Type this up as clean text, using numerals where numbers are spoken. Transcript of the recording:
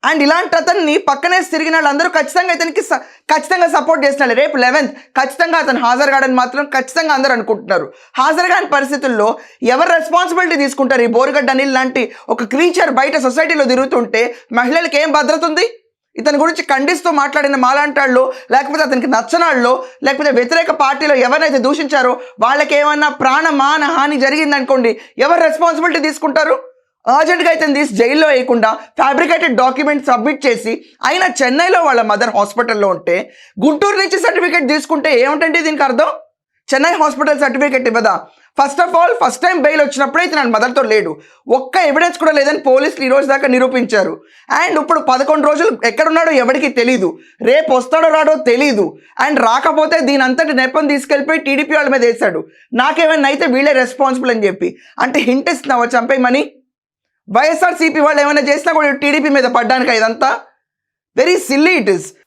And ఇలాంటి అతన్ని పక్కనే తిరిగిన వాళ్ళందరూ ఖచ్చితంగా ఇతనికి ఖచ్చితంగా సపోర్ట్ చేస్తున్నారు. రేపు 11th ఖచ్చితంగా అతను హాజరు కాడని మాత్రం ఖచ్చితంగా అందరూ అనుకుంటున్నారు. హాజరు కాని పరిస్థితుల్లో ఎవరు రెస్పాన్సిబిలిటీ తీసుకుంటారు? ఈ బోరుగడ్డ అనిల్ లాంటి ఒక క్రీచర్ బయట సొసైటీలో తిరుగుతుంటే మహిళలకు ఏం భద్రత ఉంది? ఇతని గురించి ఖండిస్తూ మాట్లాడిన మాలాంటాళ్ళు, లేకపోతే అతనికి నచ్చనాళ్ళు, లేకపోతే వ్యతిరేక పార్టీలో ఎవరైతే దూషించారో వాళ్ళకి ఏమన్నా ప్రాణమాన హాని జరిగిందనుకోండి, ఎవరు రెస్పాన్సిబిలిటీ తీసుకుంటారు? అర్జెంట్గా అయితే తీసి జైల్లో వేయకుండా ఫ్యాబ్రికేటెడ్ డాక్యుమెంట్ సబ్మిట్ చేసి అయినా చెన్నైలో వాళ్ళ మదర్ హాస్పిటల్లో ఉంటే గుంటూరు నుంచి సర్టిఫికేట్ తీసుకుంటే ఏమిటండి దీనికి అర్థం? చెన్నై హాస్పిటల్ సర్టిఫికేట్ ఇవ్వదా? First of all first time bail వచ్చినప్పుడే ఇతను నా మదర్తో లేడు, ఒక్క ఎవిడెన్స్ కూడా లేదని పోలీసులు ఈ రోజు దాకా నిరూపించారు. అండ్ ఇప్పుడు 11 రోజులు ఎక్కడున్నాడో ఎవరికి తెలీదు, రేపు వస్తాడో రాడో తెలీదు. అండ్ రాకపోతే దీని అంతటి నెపం తీసుకెళ్ళిపోయి టీడీపీ వాళ్ళ మీద వేశాడు. నాకేమైనా అయితే వీళ్ళే రెస్పాన్సిబుల్ అని చెప్పి. అంటే హింట్ ఇస్తున్నావా చంపేయమని? వైఎస్ఆర్సీపీ వాళ్ళు ఏమైనా చేసినా కూడా టీడీపీ మీద పడ్డానికి ఇదంతా వెరీ సిల్లీ ఇట్ ఇస్.